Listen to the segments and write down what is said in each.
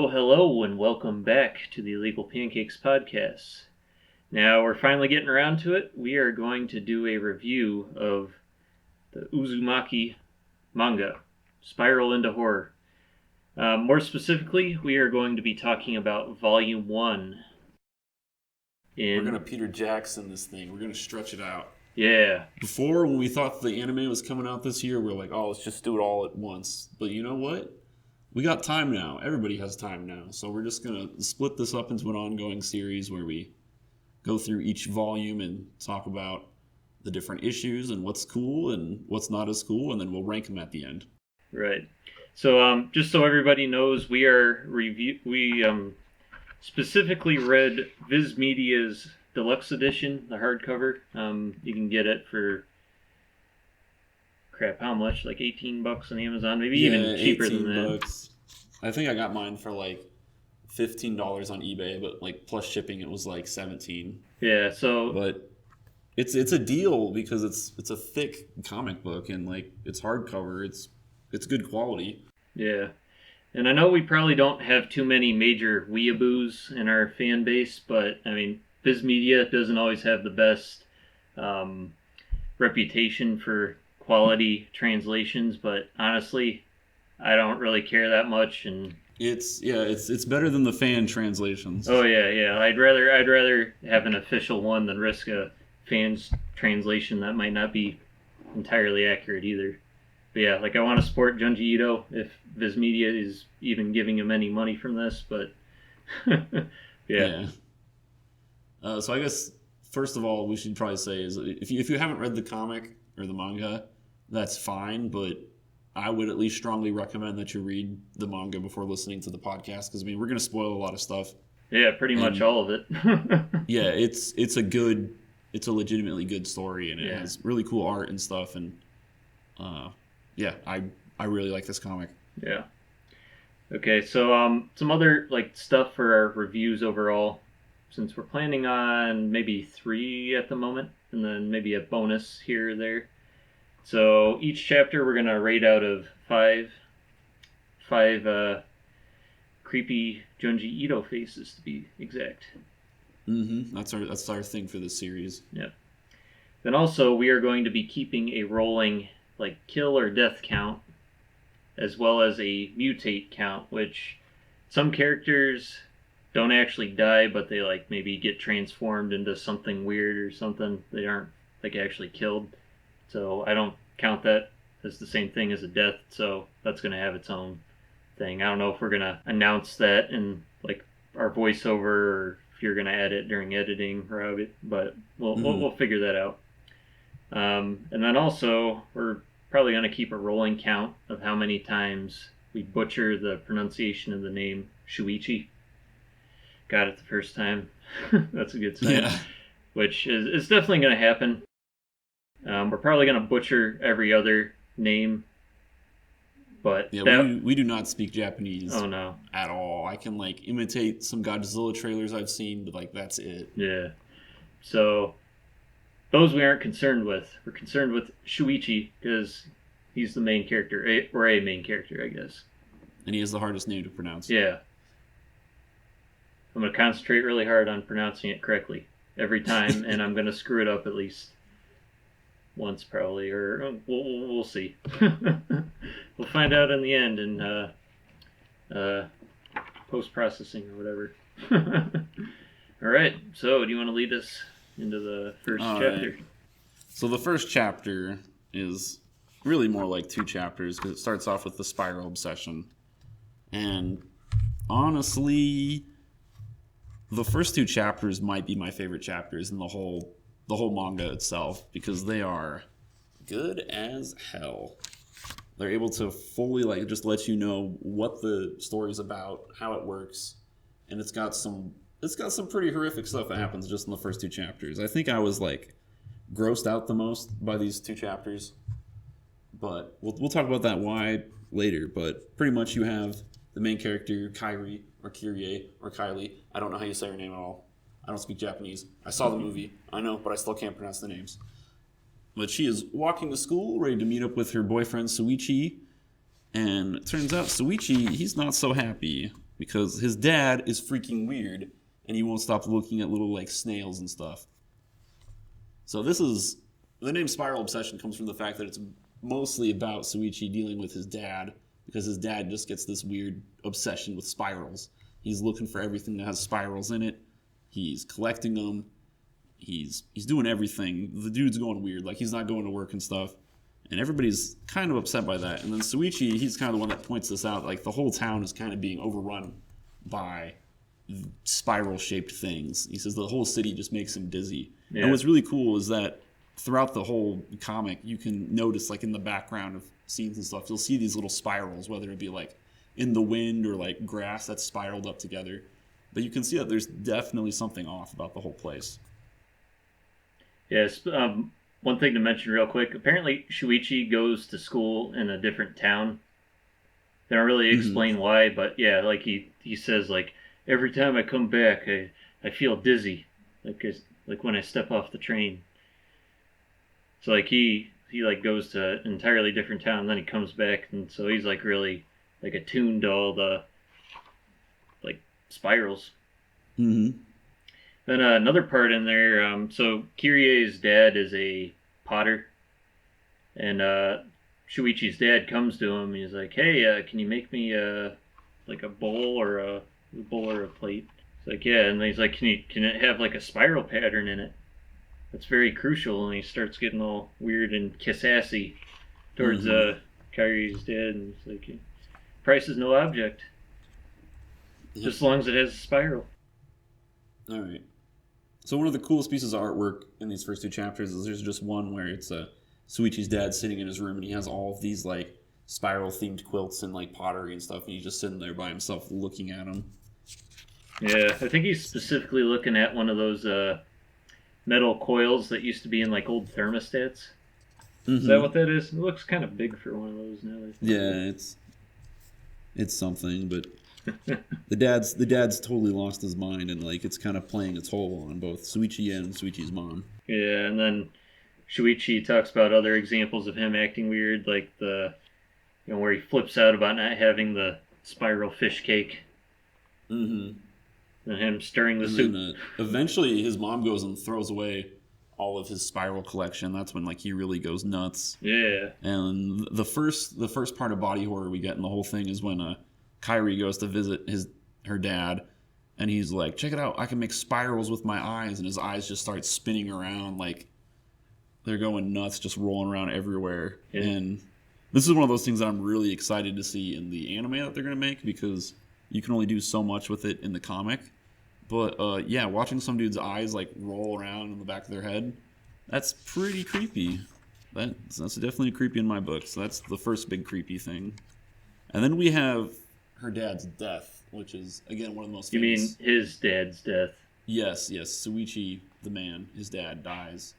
Hello, and welcome back to the Illegal Pancakes podcast. Now, we're finally getting around to it. We are going to do a review of the Uzumaki manga, Spiral into Horror. More specifically, we are going to be talking about Volume 1. We're going to Peter Jackson this thing. We're going to stretch it out. Yeah. Before, when we thought the anime was coming out this year, we were like, oh, let's just do it all at once. But you know what? We got time now. Everybody has time now. So we're just going to split this up into an ongoing series where we go through each volume and talk about the different issues and what's cool and what's not as cool, and then we'll rank them at the end. Right. So just so everybody knows, we specifically read Viz Media's Deluxe Edition, the hardcover. You can get it for how much? Like $18 on Amazon, maybe even cheaper than that. $18. I think I got mine for like $15 on eBay, but like plus shipping, it was like $17. Yeah, so but it's a deal because it's a thick comic book and like it's hardcover. It's good quality. Yeah, and I know we probably don't have too many major weeaboos in our fan base, but I mean, Viz Media doesn't always have the best reputation for quality translations, but honestly, I don't really care that much. And it's better than the fan translations. Oh yeah. I'd rather have an official one than risk a fan's translation that might not be entirely accurate either. But yeah, like I want to support Junji Ito if Viz Media is even giving him any money from this, but yeah. So I guess first of all, we should probably say is if you haven't read the comic or the manga, that's fine, but I would at least strongly recommend that you read the manga before listening to the podcast, because I mean we're going to spoil a lot of stuff. Yeah, pretty much all of it. Yeah, it's a legitimately good story, and it has really cool art and stuff, and I really like this comic. Yeah. Okay, so some other like stuff for our reviews overall, since we're planning on maybe 3 at the moment, and then maybe a bonus here or there. So each chapter we're gonna rate out of 5 creepy Junji Ito faces, to be exact. That's our thing for this series. Yeah. Then also we are going to be keeping a rolling like kill or death count, as well as a mutate count, which some characters don't actually die, but they like maybe get transformed into something weird or something. They aren't like actually killed. So I don't count that as the same thing as a death, so that's going to have its own thing. I don't know if we're going to announce that in like our voiceover or if you're going to add it during editing, but we'll figure that out. And then also we're probably going to keep a rolling count of how many times we butcher the pronunciation of the name Chewichi. Got it the first time. That's a good sign. Yeah. Which is definitely going to happen. We're probably going to butcher every other name, but we do not speak Japanese. Oh no, at all. I can like imitate some Godzilla trailers I've seen, but like that's it. Yeah. So those we aren't concerned with. We're concerned with Chewichi because he's the main character, or a main character, I guess. And he has the hardest name to pronounce. Yeah. I'm going to concentrate really hard on pronouncing it correctly every time, and I'm going to screw it up at least once probably, or we'll see. We'll find out in the end in post-processing or whatever. All right, so do you want to lead us into the first chapter? Right. So the first chapter is really more like 2 chapters because it starts off with the spiral obsession. And honestly, the first 2 chapters might be my favorite chapters in the whole manga itself, because they are good as hell. They're able to fully like just let you know what the story's about, how it works, and it's got some pretty horrific stuff that happens just in the first 2 chapters. I think I was like grossed out the most by these 2 chapters, but we'll talk about that why later. But pretty much you have the main character Kyrie or Kyrie or Kylie. I don't know how you say her name at all. I don't speak Japanese. I saw the movie. I know, but I still can't pronounce the names. But she is walking to school, ready to meet up with her boyfriend, Chewichi. And it turns out Chewichi, he's not so happy. because his dad is freaking weird, and he won't stop looking at little like snails and stuff. So the name Spiral Obsession comes from the fact that it's mostly about Chewichi dealing with his dad, because his dad just gets this weird obsession with spirals. He's looking for everything that has spirals in it. He's collecting them. He's doing everything. The dude's going weird. Like, he's not going to work and stuff. And everybody's kind of upset by that. And then Chewichi, he's kind of the one that points this out. Like, the whole town is kind of being overrun by spiral-shaped things. He says the whole city just makes him dizzy. Yeah. And what's really cool is that throughout the whole comic, you can notice, like, in the background of scenes and stuff, you'll see these little spirals, whether it be, like, in the wind or, like, grass that's spiraled up together. But you can see that there's definitely something off about the whole place. Yes, one thing to mention real quick. Apparently, Chewichi goes to school in a different town. They don't really explain why, but yeah, like he says, like, every time I come back, I feel dizzy, like when I step off the train. So like he like goes to an entirely different town, and then he comes back, and so he's like really like attuned to all the like spirals. Mm-hmm. Then another part in there, so Kirie's dad is a potter, and Shuichi's dad comes to him, and he's like, hey, can you make me like a bowl or a plate? He's like, yeah, and he's like, can it have like a spiral pattern in it? That's very crucial, and he starts getting all weird and kiss-assy towards Kirie's dad, and he's like, price is no object, just as long as it has a spiral. All right. So one of the coolest pieces of artwork in these first two chapters is there's just one where it's Shuichi's dad sitting in his room, and he has all of these like spiral-themed quilts and like pottery and stuff, and he's just sitting there by himself looking at them. Yeah, I think he's specifically looking at one of those metal coils that used to be in like old thermostats. Is that what that is? It looks kind of big for one of those now. Yeah, it's something, but the dad's totally lost his mind, and like it's kind of playing a toll on both Shuichi and Shuichi's mom. Yeah, and then Shuichi talks about other examples of him acting weird, like the where he flips out about not having the spiral fish cake. And him stirring the soup. Then, eventually, his mom goes and throws away all of his spiral collection. That's when like he really goes nuts. Yeah. And the first part of body horror we get in the whole thing is when Kairi goes to visit her dad, and he's like, check it out, I can make spirals with my eyes, and his eyes just start spinning around like they're going nuts, just rolling around everywhere. Yeah. And this is one of those things that I'm really excited to see in the anime that they're going to make, because you can only do so much with it in the comic. But yeah, watching some dude's eyes like roll around in the back of their head, that's pretty creepy. That's definitely creepy in my book. So that's the first big creepy thing. And then we have her dad's death, which is, again, one of the most famous... You mean his dad's death? Yes. Shuichi, the man, his dad, dies.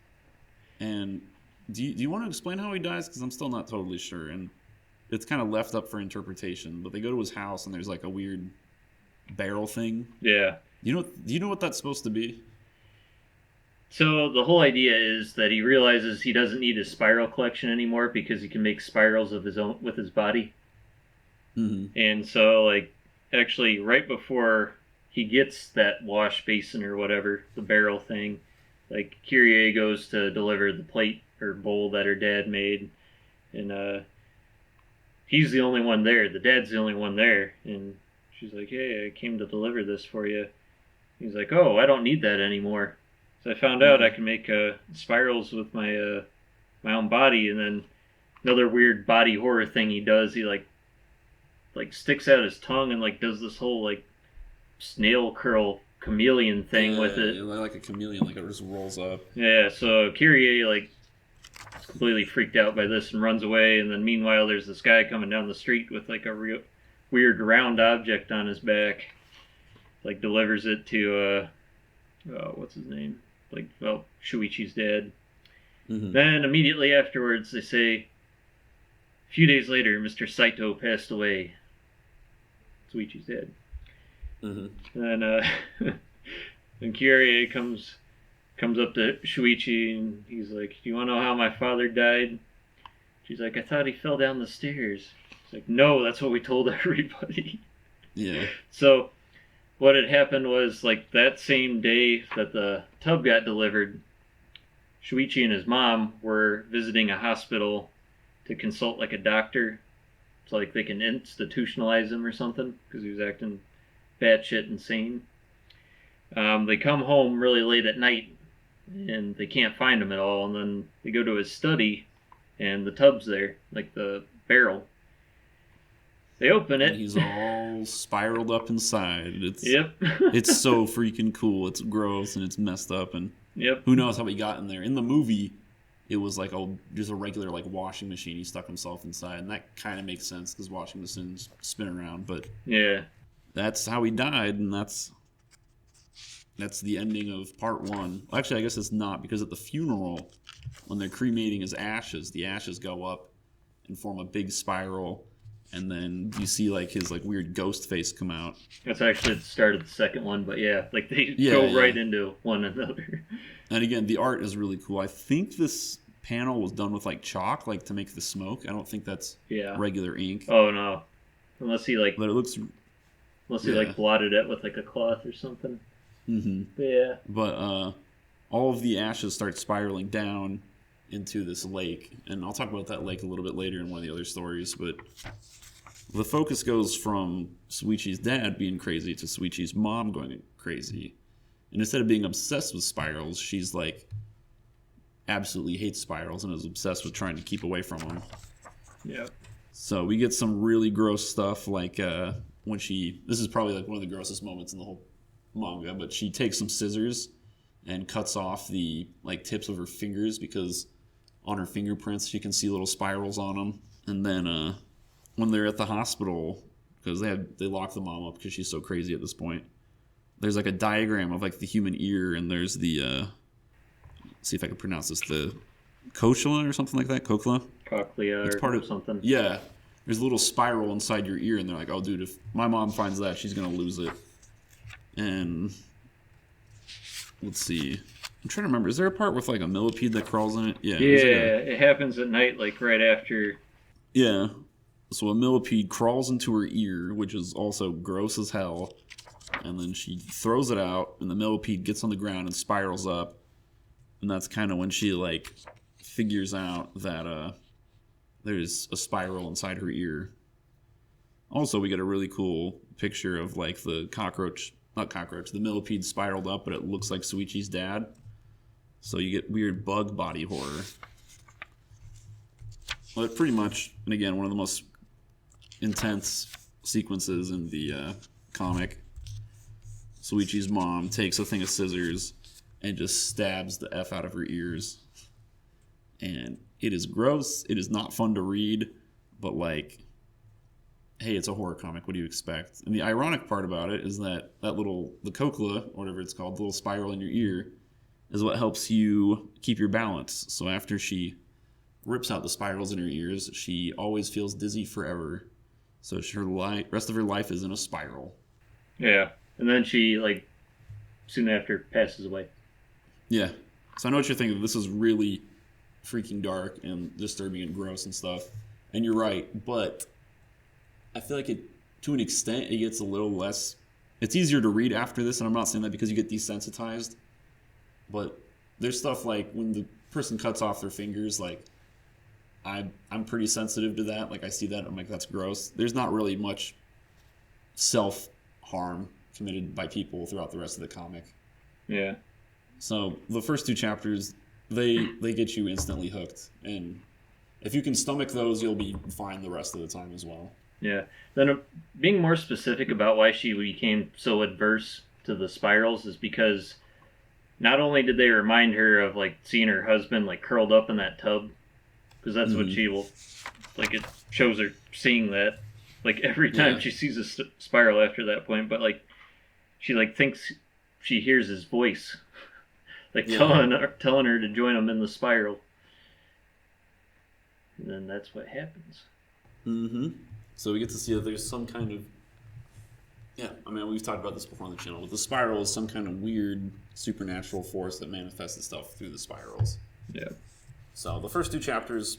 And do you want to explain how he dies? Because I'm still not totally sure. And it's kind of left up for interpretation. But they go to his house, and there's like a weird barrel thing. Yeah. Do you know what that's supposed to be? So the whole idea is that he realizes he doesn't need his spiral collection anymore because he can make spirals of his own with his body. And so, like, actually, right before he gets that wash basin or whatever, the barrel thing, like, Kirie goes to deliver the plate or bowl that her dad made, and he's the only one there. The dad's the only one there, and she's like, hey, I came to deliver this for you. He's like, oh, I don't need that anymore. So I found out I can make spirals with my my own body. And then another weird body horror thing he does, he like sticks out his tongue and like does this whole like snail curl chameleon thing with it. Yeah, like a chameleon, like it just rolls up. Yeah, so Kirie like is completely freaked out by this and runs away. And then meanwhile, there's this guy coming down the street with like a real weird round object on his back. Like delivers it to what's his name? Like, well, Shuichi's dad. Then immediately afterwards, they say, a few days later, Mr. Saito passed away. Shuichi's dad. And then Kirie comes up to Shuichi, and he's like, do you want to know how my father died? She's like, I thought he fell down the stairs. He's like, no, that's what we told everybody. Yeah. So what had happened was, like, that same day that the tub got delivered, Chewichi and his mom were visiting a hospital to consult, like, a doctor, so, like, they can institutionalize him or something, because he was acting batshit insane. They come home really late at night, and they can't find him at all, and then they go to his study, and the tub's there, like the barrel. They open it. And he's all spiraled up inside. Yep. It's so freaking cool. It's gross and it's messed up, and Yep. who knows how he got in there. In the movie, it was like just a regular like washing machine. He stuck himself inside, and that kind of makes sense because washing machines spin around. But yeah, that's how he died, and that's the ending of part 1. Actually, I guess it's not, because at the funeral, when they're cremating his ashes, the ashes go up and form a big spiral, and then you see like his like weird ghost face come out. that's actually the start of the second one, but yeah, like they go right into one another. And again, the art is really cool. I think this panel was done with like chalk, like to make the smoke. I don't think that's regular ink. Oh no, unless he like. But it looks. Unless he like blotted it with like a cloth or something. Mm-hmm. Yeah. But all of the ashes start spiraling down into this lake, and I'll talk about that lake a little bit later in one of the other stories. But the focus goes from Chewichi's dad being crazy to Chewichi's mom going crazy. And instead of being obsessed with spirals, she's like absolutely hates spirals and is obsessed with trying to keep away from them. Yeah. So we get some really gross stuff, like when this is probably like one of the grossest moments in the whole manga, but she takes some scissors and cuts off the like tips of her fingers, because on her fingerprints she can see little spirals on them. And then when they're at the hospital, because they lock the mom up because she's so crazy at this point, there's like a diagram of like the human ear, and there's the see if I can pronounce this, the cochlea or something like that. Cochlea it's or part of something. Yeah, there's a little spiral inside your ear, and they're like, oh dude, if my mom finds that, she's gonna lose it. And let's see, I'm trying to remember, is there a part with like a millipede that crawls in it? Yeah, it happens at night, like right after. Yeah, so a millipede crawls into her ear, which is also gross as hell, and then she throws it out, and the millipede gets on the ground and spirals up, and that's kind of when she like figures out that there's a spiral inside her ear. Also, we get a really cool picture of like the the millipede spiraled up, but it looks like Chewichi's dad. So you get weird bug body horror. But pretty much, and again, one of the most intense sequences in the comic, Chewichi's mom takes a thing of scissors and just stabs the F out of her ears. And it is gross. It is not fun to read, but like, hey, it's a horror comic. What do you expect? And the ironic part about it is that the cochlea, or whatever it's called, the little spiral in your ear, is what helps you keep your balance. So after she rips out the spirals in her ears, she always feels dizzy forever. So her rest of her life is in a spiral. Yeah, and then she like soon after passes away. Yeah. So I know what you're thinking. This is really freaking dark and disturbing and gross and stuff. And you're right, but I feel like to an extent, it gets a little less. It's easier to read after this, and I'm not saying that because you get desensitized. But there's stuff like when the person cuts off their fingers, like I'm pretty sensitive to that. Like I see that, I'm like, that's gross. There's not really much self-harm committed by people throughout the rest of the comic. Yeah. So the first 2 chapters, they get you instantly hooked, and if you can stomach those, you'll be fine the rest of the time as well. Yeah. Then being more specific about why she became so adverse to the spirals is because not only did they remind her of like seeing her husband like curled up in that tub, because that's what she will, like, it shows her seeing that like every time she sees a spiral after that point, but like she like thinks she hears his voice like telling her to join him in the spiral, and then that's what happens. So we get to see that there's some kind of I mean, we've talked about this before on the channel, but the spiral is some kind of weird supernatural force that manifests itself through the spirals. Yeah. So the first 2 chapters,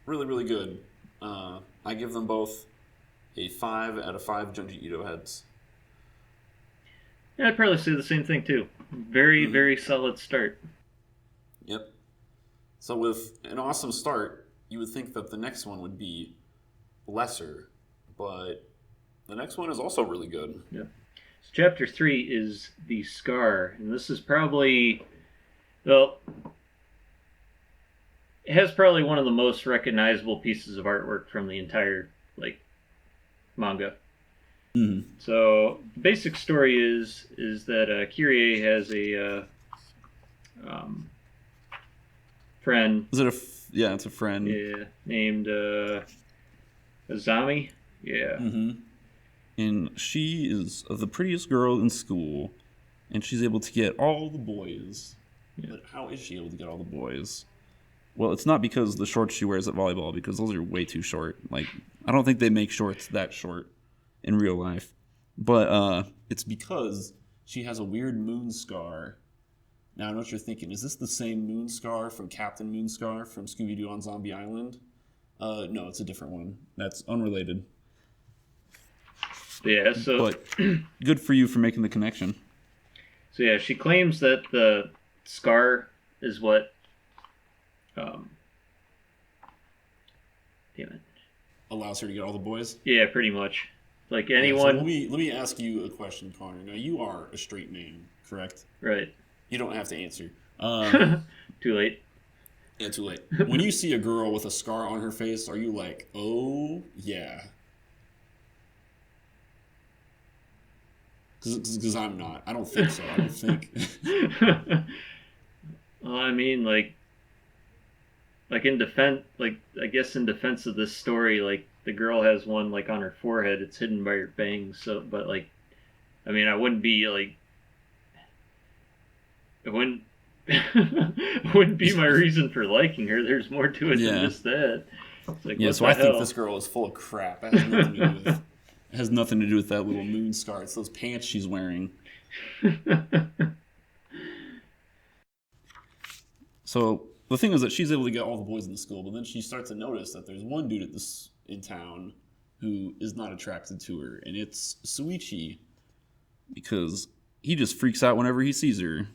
really, really good. I give them both a 5 out of 5 Junji Ito heads. Yeah, I'd probably say the same thing too. Very, very solid start. Yep. So with an awesome start, you would think that the next one would be lesser, but the next one is also really good. Yep. So chapter 3 is The Scar, and this is probably, well, it has probably one of the most recognizable pieces of artwork from the entire, like, manga. Mm-hmm. So the basic story is that Kyrie has a friend. Is it yeah, it's a friend. Yeah, named Azami. Yeah. Mm-hmm. And she is the prettiest girl in school, and she's able to get all the boys. Yeah. But how is she able to get all the boys? Well, it's not because the shorts she wears at volleyball, because those are way too short. Like, I don't think they make shorts that short in real life. But it's because she has a weird moon scar. Now, I know what you're thinking. Is this the same moon scar from Captain Moonscar from Scooby-Doo on Zombie Island? No, it's a different one. That's unrelated. Yeah, so... But good for you for making the connection. So yeah, she claims that the scar is what... damn it. Allows her to get all the boys? Yeah, pretty much. Like anyone... Yeah, so let me ask you a question, Connor. Now, you are a straight man, correct? Right. You don't have to answer. Too late. Yeah, too late. When you see a girl with a scar on her face, are you like, oh, yeah? Because I'm not. I don't think so. I don't think. Well, I mean, like in defense, like I guess in defense of this story, like the girl has one like on her forehead. It's hidden by her bangs. So, but like, I mean, I wouldn't be like, it wouldn't. Wouldn't be my reason for liking her. There's more to it than just that. Like, yeah, so I think this girl is full of crap. It has nothing to do with that little moon scar. It's those pants she's wearing. So the thing is that she's able to get all the boys in the school, but then she starts to notice that there's one dude in town who is not attracted to her, and it's Chewichi, because he just freaks out whenever he sees her.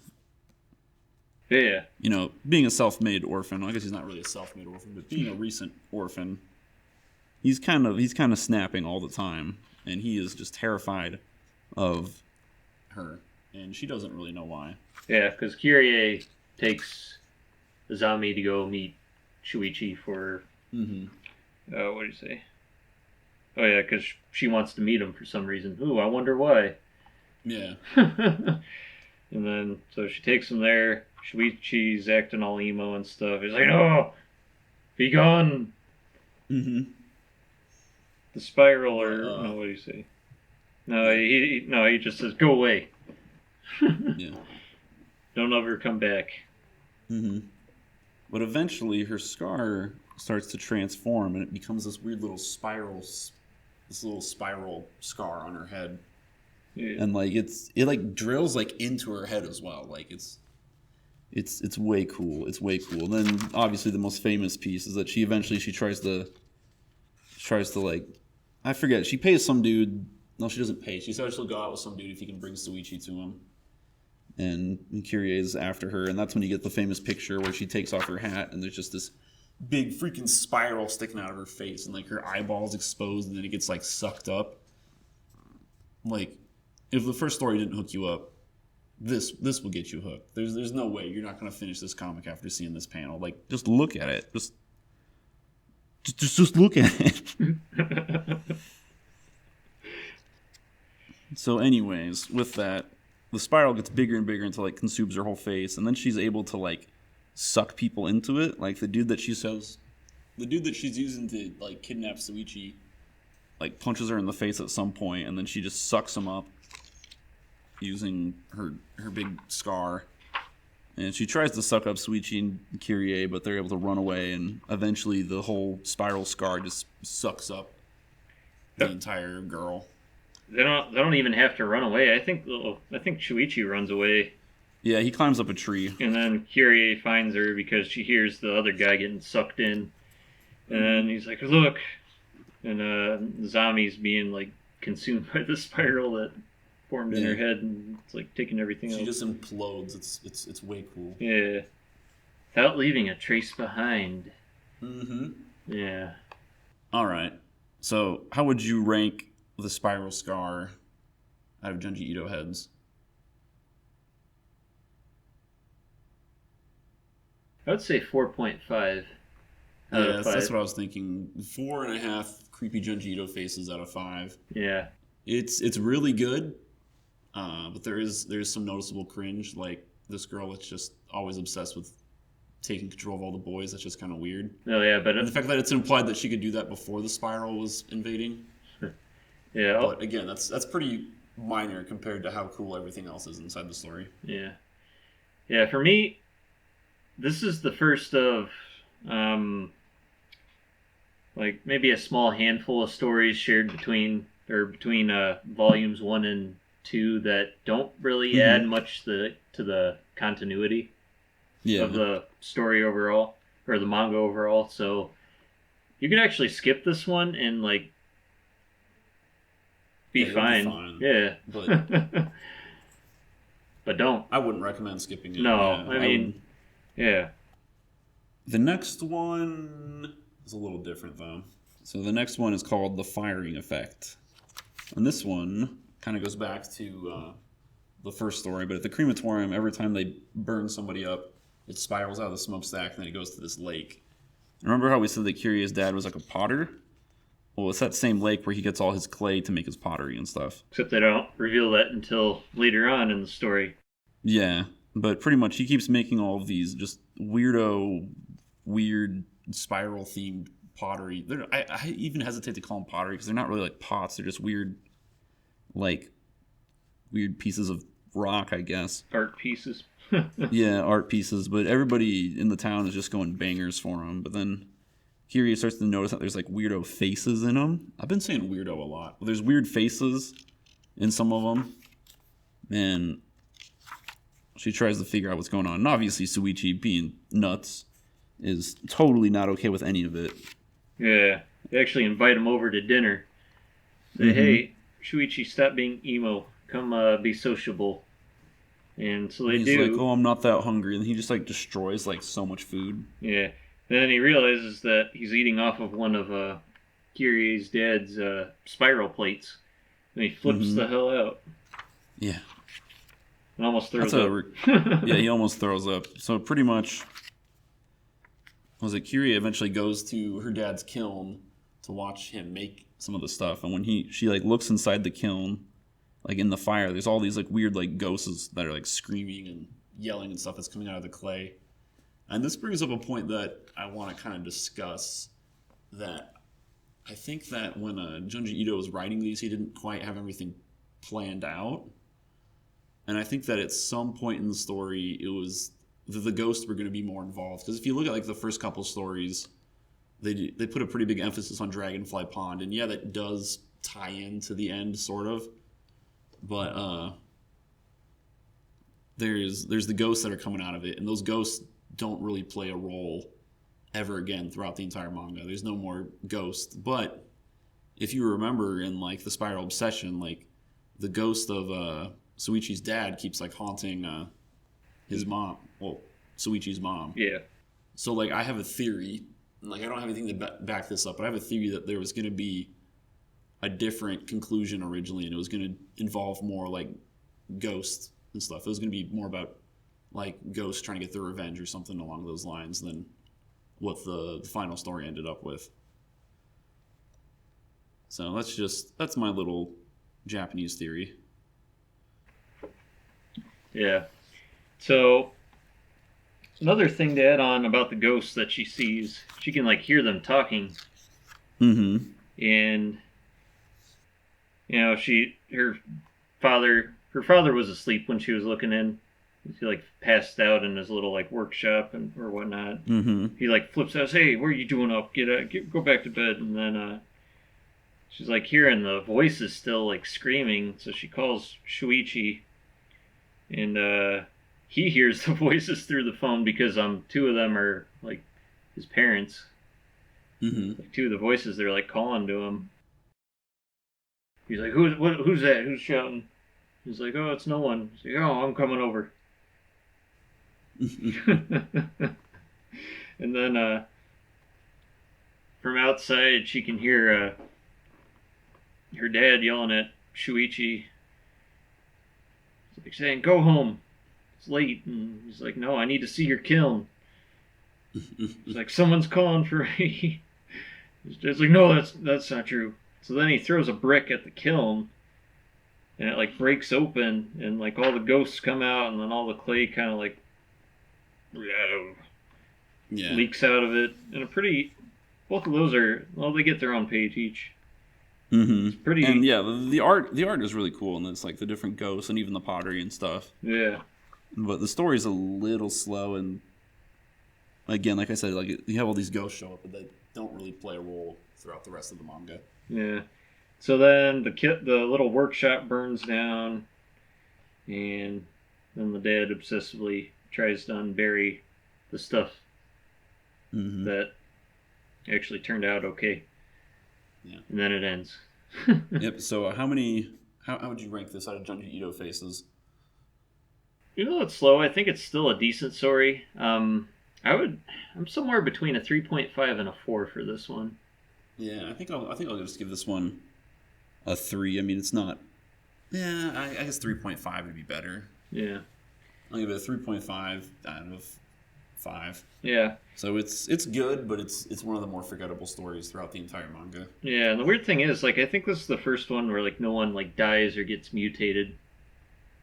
Yeah. You know, being a self-made orphan, I guess he's not really a self-made orphan, but being a recent orphan, he's kind of snapping all the time, and he is just terrified of her, and she doesn't really know why. Yeah, because Kyrie takes Azami to go meet Chewichi for what do you say? Oh yeah, because she wants to meet him for some reason. Ooh, I wonder why. Yeah. And then so she takes him there. Chewichi's acting all emo and stuff. He's like, "No, be gone." The spiral, or no, what do you say? No, he just says, "Go away." Yeah. Don't ever come back. But eventually, her scar starts to transform, and it becomes this weird little spiral scar on her head. Yeah. And like it like drills like into her head as well. Like it's way cool. It's way cool. And then obviously the most famous piece is that she tries to like, I forget, she pays some dude. No, she doesn't pay. She says she'll go out with some dude if he can bring Chewichi to him. And Kyrie is after her, and that's when you get the famous picture where she takes off her hat and there's just this big freaking spiral sticking out of her face, and like her eyeballs exposed, and then it gets like sucked up. Like, if the first story didn't hook you up, this will get you hooked. There's no way you're not going to finish this comic after seeing this panel. Like, just look at it. Just look at it. So anyways, with that, the spiral gets bigger and bigger until it consumes her whole face, and then she's able to like suck people into it. Like the dude that she's using to like kidnap Chewichi, like punches her in the face at some point, and then she just sucks him up using her big scar. And she tries to suck up Chewichi and Kyrie, but they're able to run away, and eventually the whole spiral scar just sucks up the entire girl. They don't even have to run away. I think Chewichi runs away. Yeah, he climbs up a tree. And then Kyrie finds her because she hears the other guy getting sucked in. And then he's like, "Look, and the zombies being like consumed by the spiral that formed in her head, and it's like taking everything. She just implodes. It's way cool. Yeah, without leaving a trace behind. Mm-hmm. Yeah. All right. So, how would you rank the Spiral Scar out of Junji Ito heads? I would say 4.5. Yeah, that's what I was thinking. 4.5 creepy Junji Ito faces out of 5. Yeah. It's really good, but there's some noticeable cringe, like this girl that's just always obsessed with taking control of all the boys. That's just kind of weird. Oh yeah, but and the fact that it's implied that she could do that before the spiral was invading. Yeah. But again, that's pretty minor compared to how cool everything else is inside the story. Yeah. Yeah, for me, this is the first of like maybe a small handful of stories shared between volumes 1 and 2 that don't really add much to the continuity of the story overall, or the manga overall. So you can actually skip this one and like be fine. Yeah. But don't. I wouldn't recommend skipping it. No, I mean, yeah. The next one is a little different, though. So the next one is called The Firing Effect. And this one kind of goes back to the first story, but at the crematorium, every time they burn somebody up, it spirals out of the smokestack, and then it goes to this lake. Remember how we said that Kiria's dad was like a potter? Well, it's that same lake where he gets all his clay to make his pottery and stuff. Except they don't reveal that until later on in the story. Yeah, but pretty much he keeps making all of these just weird spiral-themed pottery. I even hesitate to call them pottery because they're not really like pots. They're just weird pieces of rock, I guess. Art pieces. Yeah, art pieces. But everybody in the town is just going bangers for them. But then Kiria starts to notice that there's like weirdo faces in them. I've been saying weirdo a lot. But there's weird faces in some of them. And she tries to figure out what's going on. And obviously Chewichi, being nuts, is totally not okay with any of it. Yeah. They actually invite him over to dinner. Say, hey, Chewichi, stop being emo. Come be sociable. And so He's like, oh, I'm not that hungry. And he just like destroys like so much food. Yeah. Then he realizes that he's eating off of one of Kirie's dad's spiral plates. And he flips the hell out. Yeah. And almost throws up. Yeah, he almost throws up. So pretty much, Kiria eventually goes to her dad's kiln to watch him make some of the stuff. And when she like looks inside the kiln, like in the fire, there's all these like weird like ghosts that are like screaming and yelling and stuff that's coming out of the clay. And this brings up a point that I want to kind of discuss, that I think that when Junji Ito was writing these, he didn't quite have everything planned out. And I think that at some point in the story, it was the ghosts were going to be more involved. Because if you look at like the first couple stories, they put a pretty big emphasis on Dragonfly Pond. And yeah, that does tie into the end, sort of. But there's the ghosts that are coming out of it. And those ghosts don't really play a role ever again throughout the entire manga. There's no more ghosts. But if you remember in like the Spiral Obsession, like the ghost of Chewichi's dad keeps like haunting his mom. Well, Chewichi's mom. Yeah. So like I have a theory, like I don't have anything to back this up, but I have a theory that there was going to be a different conclusion originally, and it was going to involve more like ghosts and stuff. It was going to be more about like ghosts trying to get their revenge or something along those lines than what the final story ended up with. So that's my little Japanese theory. Yeah. So another thing to add on about the ghosts that she sees, she can like hear them talking. Mm-hmm. And you know, her father was asleep when she was looking in. He like passed out in his little like workshop or whatnot. Mm-hmm. He like flips out, hey, what are you doing up? Go back to bed. And then she's like hearing the voices still like screaming, so she calls Chewichi, and he hears the voices through the phone because two of them are like his parents. Mm-hmm. Like two of the voices, they're like calling to him. He's like, who's that? Who's shouting? He's like, oh, it's no one. He's like, oh, I'm coming over. And then from outside, she can hear her dad yelling at Chewichi. He's like saying, go home. It's late. And he's like, no, I need to see your kiln. He's like, someone's calling for me. It's like, no, that's not true. So then he throws a brick at the kiln, and it like breaks open, and like all the ghosts come out, and then all the clay kind of like leaks out of it. And both of those are, well, they get their own page each. Mm-hmm. It's pretty. And yeah, the art is really cool, and it's like the different ghosts and even the pottery and stuff. Yeah. But the story's a little slow, and again, like I said, like you have all these ghosts show up, but they don't really play a role throughout the rest of the manga. Yeah. So then the little workshop burns down, and then the dad obsessively tries to unbury the stuff that actually turned out okay. Yeah. And then it ends. Yep. So how would you rank this out of Junji Ito faces? Even though it's slow, I think it's still a decent story. I'm somewhere between a 3.5 and a 4 for this one. Yeah, I think I'll just give this one a 3. I mean, it's not. Yeah, I guess 3.5 would be better. Yeah. I'll give it a 3.5 out of 5. Yeah. So it's good, but it's one of the more forgettable stories throughout the entire manga. Yeah, and the weird thing is, like, I think this is the first one where like no one like dies or gets mutated.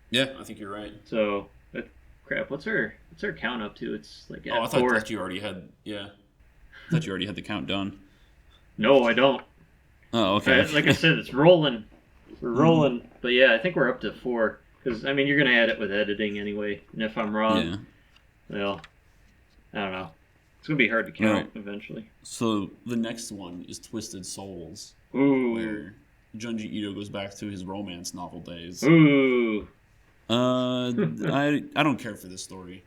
Yeah, I think you're right. So, crap, what's our count up to? It's like at I thought you already had. Yeah. I thought you already had the count done. No, I don't. Oh, okay. Like I said, it's rolling. We're rolling. But yeah, I think we're up to 4. Because, I mean, you're going to add it with editing anyway. And if I'm wrong, well, I don't know. It's going to be hard to count eventually. So the next one is Twisted Souls. Ooh. Where Junji Ito goes back to his romance novel days. Ooh. I don't care for this story.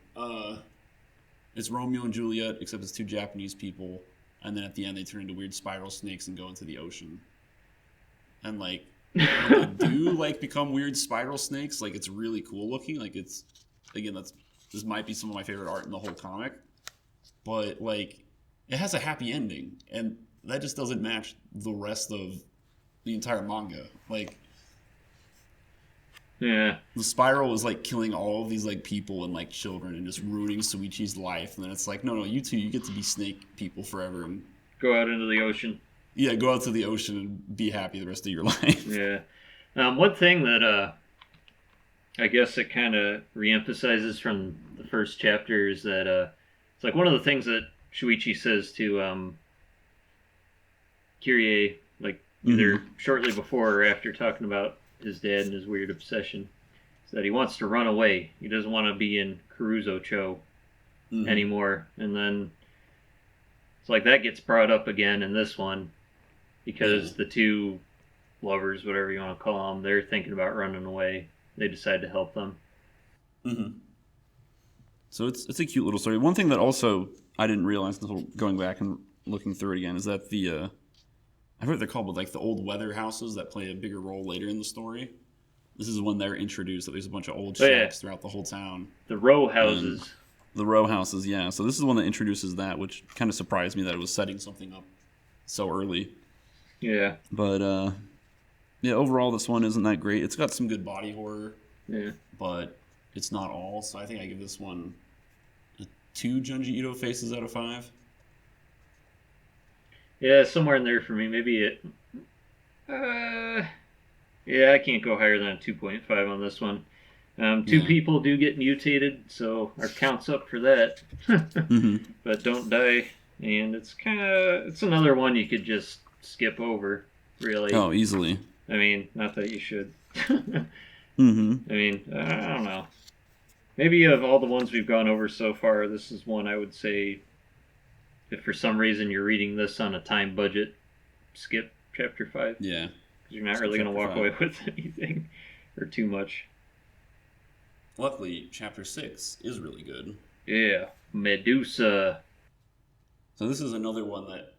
It's Romeo and Juliet, except it's 2 Japanese people. And then at the end, they turn into weird spiral snakes and go into the ocean. And, like, when they do, like, become weird spiral snakes, like, it's really cool looking. Like, it's, again, this might be some of my favorite art in the whole comic. But, like, it has a happy ending. And that just doesn't match the rest of the entire manga. Like, yeah, the spiral is like killing all of these like people and like children and just ruining Suichi's life, and then it's like, no, you two, you get to be snake people forever and go out into the ocean. Yeah, go out to the ocean and be happy the rest of your life. Yeah. One thing that I guess it kind of reemphasizes from the first chapter is that it's like one of the things that Chewichi says to Kyrie, like either shortly before or after talking about his dad and his weird obsession, is that he wants to run away. He doesn't want to be in Caruso-cho anymore. And then it's like that gets brought up again in this one because the two lovers, whatever you want to call them, they're thinking about running away. They decide to help them. So it's a cute little story. One thing that also I didn't realize until going back and looking through it again is that the I forget what they're called, but like the old weather houses that play a bigger role later in the story. This is when they're introduced, that there's a bunch of old shacks throughout the whole town. The row houses. The row houses, yeah. So this is the one that introduces that, which kind of surprised me that it was setting something up so early. Yeah. But, yeah, overall this one isn't that great. It's got some good body horror. Yeah. But it's not all, so I think I give this one 2 Junji Ito faces out of 5. Yeah, somewhere in there for me. Maybe it... yeah, I can't go higher than a 2.5 on this one. 2 people do get mutated, so our count's up for that. But don't die. And it's it's another one you could just skip over, really. Oh, easily. I mean, not that you should. I mean, I don't know. Maybe of all the ones we've gone over so far, this is one I would say, if for some reason you're reading this on a time budget, skip chapter 5. Yeah. Because you're not really going to walk away with anything or too much. Luckily, chapter 6 is really good. Yeah. Medusa. So this is another one that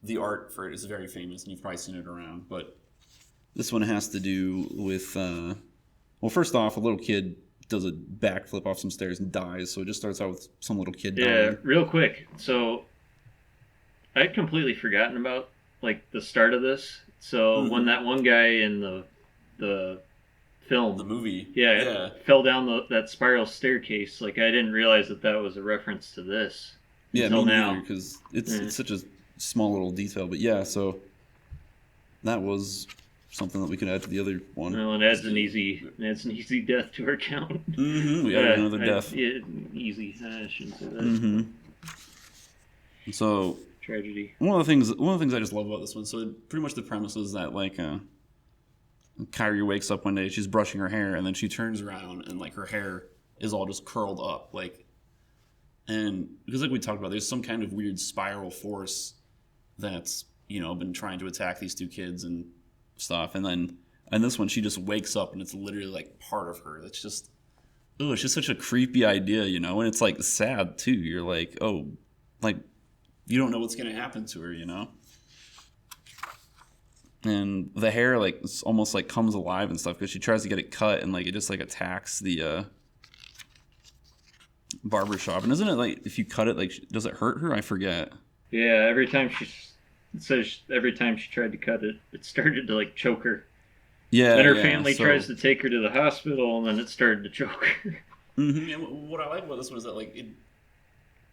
the art for it is very famous, and you've probably seen it around. But this one has to do with, well, first off, a little kid does a backflip off some stairs and dies. So it just starts out with some little kid dying. Yeah, real quick. So I'd completely forgotten about like the start of this. So when that one guy in the film, the movie, fell down that spiral staircase, like I didn't realize that was a reference to this until now, because it's such a small little detail. But yeah, so that was something that we could add to the other one. Well, it adds an easy death to our count. We added another death. Easy. I shouldn't say that. So tragedy. One of the things I just love about this one. So pretty much the premise is that like Kyrie wakes up one day, she's brushing her hair, and then she turns around and like her hair is all just curled up, like, and because like we talked about, there's some kind of weird spiral force that's been trying to attack these two kids and stuff, and then this one she just wakes up and it's literally like part of her. That's just it's just such a creepy idea, and it's like sad too. You're like, oh, like you don't know what's gonna happen to her, and the hair like it's almost like comes alive and stuff because she tries to get it cut and like it just like attacks the barbershop. And isn't it like if you cut it, like does it hurt her? I forget. Yeah, every time she tried to cut it, it started to like choke her. Yeah. Then her family tries to take her to the hospital, and then it started to choke her. And what I like about this one is that like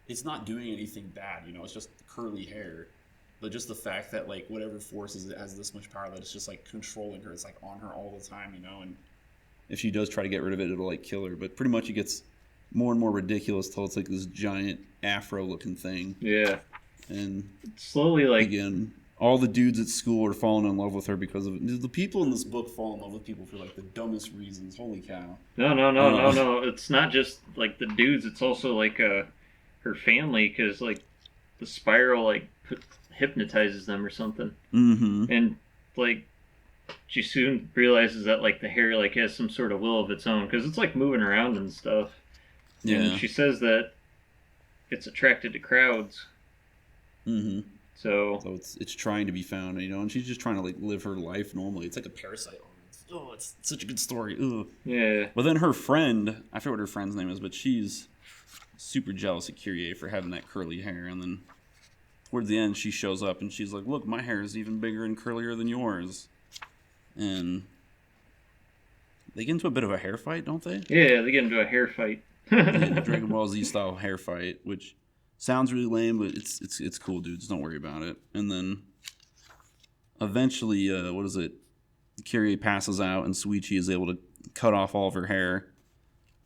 it's not doing anything bad, it's just curly hair. But just the fact that like whatever force has this much power that it's just like controlling her, it's like on her all the time, and if she does try to get rid of it, it'll like kill her. But pretty much it gets more and more ridiculous till it's like this giant afro looking thing. Yeah. And slowly, like, again, all the dudes at school are falling in love with her because of it. The people in this book fall in love with people for like the dumbest reasons. Holy cow! No. It's not just like the dudes. It's also like her family, because like the spiral like hypnotizes them or something. And like she soon realizes that like the hair like has some sort of will of its own, because it's like moving around and stuff. Yeah. And she says that it's attracted to crowds. So it's trying to be found, and she's just trying to like live her life normally. It's like a parasite. It's such a good story. Ugh. Yeah. But then her friend, I forget what her friend's name is, but she's super jealous of Kyrie for having that curly hair. And then towards the end, she shows up and she's like, "Look, my hair is even bigger and curlier than yours." And they get into a bit of a hair fight, don't they? Yeah, they get into a hair fight. Dragon Ball Z style hair fight, which sounds really lame, but it's cool, dudes. Don't worry about it. And then eventually, Kyrie passes out, and Chewichi is able to cut off all of her hair.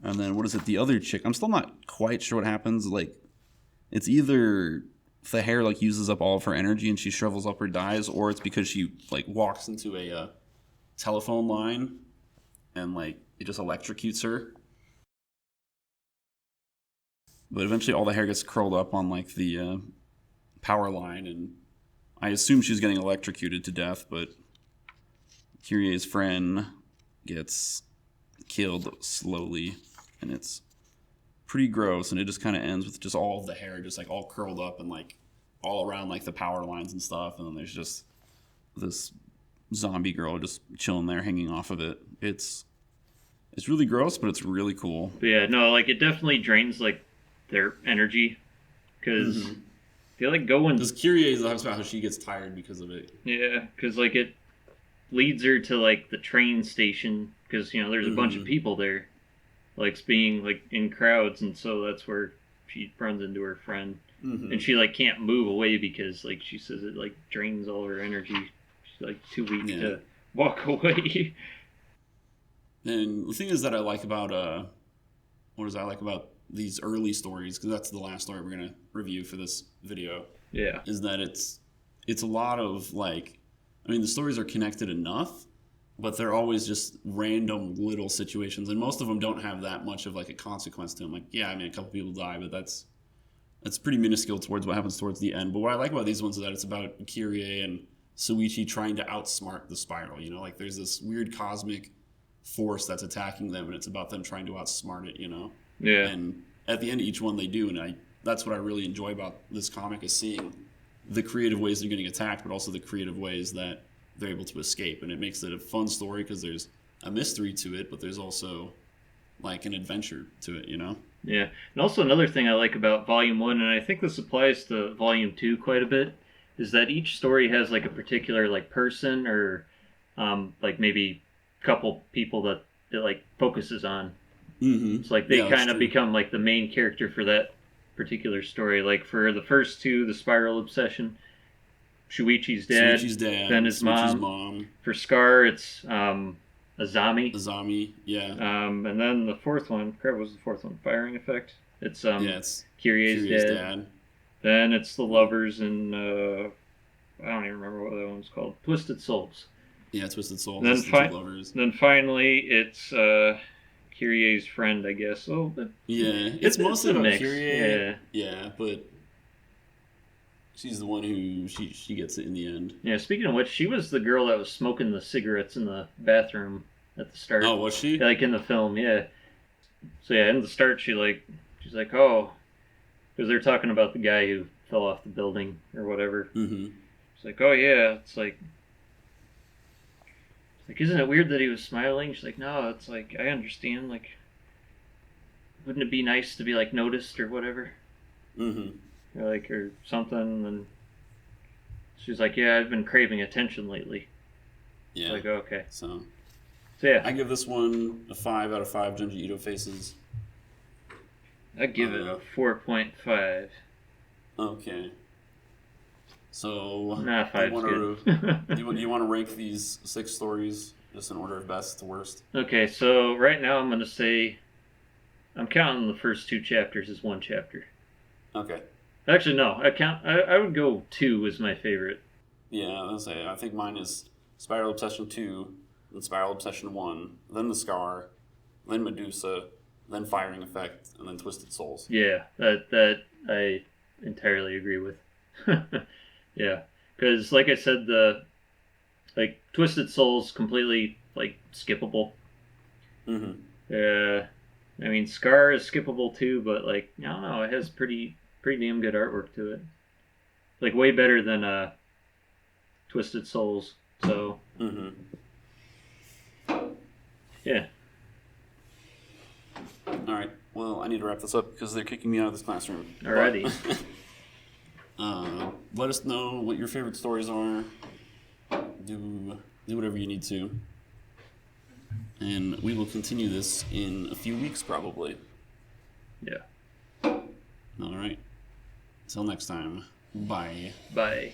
And then the other chick? I'm still not quite sure what happens. Like, it's either the hair like uses up all of her energy and she shrivels up or dies, or it's because she like walks into a telephone line and like it just electrocutes her. But eventually all the hair gets curled up on like the power line, and I assume she's getting electrocuted to death, but Kyrie's friend gets killed slowly, and it's pretty gross, and it just kind of ends with just all of the hair just like all curled up and like all around like the power lines and stuff, and then there's just this zombie girl just chilling there hanging off of it. It's really gross, but it's really cool. But yeah, no, like it definitely drains like their energy, because they like go and... Because Kyrie talks about how she gets tired because of it. Yeah, because like it leads her to like the train station, because there's a bunch of people there, like being like in crowds, and so that's where she runs into her friend, and she like can't move away because like she says it like drains all her energy. She's like too weak to walk away. And the thing is that I like about these early stories, because that's the last story we're going to review for this video, is that it's a lot of like, I mean, the stories are connected enough, but they're always just random little situations, and most of them don't have that much of like a consequence to them. Like, yeah, I mean, a couple people die, but that's pretty minuscule towards what happens towards the end. But what I like about these ones is that it's about Kyrie and Chewichi trying to outsmart the spiral. Like there's this weird cosmic force that's attacking them, and it's about them trying to outsmart it. Yeah. And at the end of each one they do, and that's what I really enjoy about this comic, is seeing the creative ways they're getting attacked, but also the creative ways that they're able to escape. And it makes it a fun story because there's a mystery to it, but there's also like an adventure to it, you know? Yeah. And also another thing I like about Volume 1, and I think this applies to Volume 2 quite a bit, is that each story has like a particular like person or like maybe a couple people that it like focuses on. Mm-hmm. It's like they kind of become like the main character for that particular story. Like for the first two, the Spiral Obsession, Chewichi's dad, then his mom. For Scar, it's Azami. Azami, yeah. And then the fourth one, what was the fourth one? Firing Effect. It's it's Kyrie's dad. Then it's the lovers and I don't even remember what that one's called. Twisted Souls. Yeah, Twisted Souls. Then finally it's Kyrie's friend, I guess. Oh, but it's mostly a mix. Kyrie. Yeah, but she's the one who she gets it in the end. Yeah, speaking of which, she was the girl that was smoking the cigarettes in the bathroom at the start. Oh, was she? Like in the film, yeah. So yeah, in the start, she's like, oh, because they're talking about the guy who fell off the building or whatever. Mm-hmm. She's like, oh yeah, it's like, isn't it weird that he was smiling? She's like, no, it's like, I understand, like, wouldn't it be nice to be like noticed or whatever? Mm-hmm. Or something, and she's like, yeah, I've been craving attention lately. Yeah. Like, okay. So yeah. I give this one a 5 out of 5 Junji Ito faces. I give it a 4.5. Okay. So, 5's good. you want to rank these 6 stories just in order of best to worst? Okay, so right now I'm going to say I'm counting the first 2 chapters as one chapter. Okay. Actually, no. I would go 2 as my favorite. Yeah, I was going to say, I think mine is Spiral Obsession 2, then Spiral Obsession 1, then The Scar, then Medusa, then Firing Effect, and then Twisted Souls. Yeah, that I entirely agree with. Yeah, because like I said, Twisted Souls completely like skippable. Mm-hmm. I mean Scar is skippable too, but like I don't know, it has pretty damn good artwork to it. Like way better than Twisted Souls. So. Mm-hmm. Yeah. All right. Well, I need to wrap this up because they're kicking me out of this classroom. Alrighty. Let us know what your favorite stories are. Do whatever you need to. And we will continue this in a few weeks, probably. Yeah. All right. Until next time. Bye. Bye.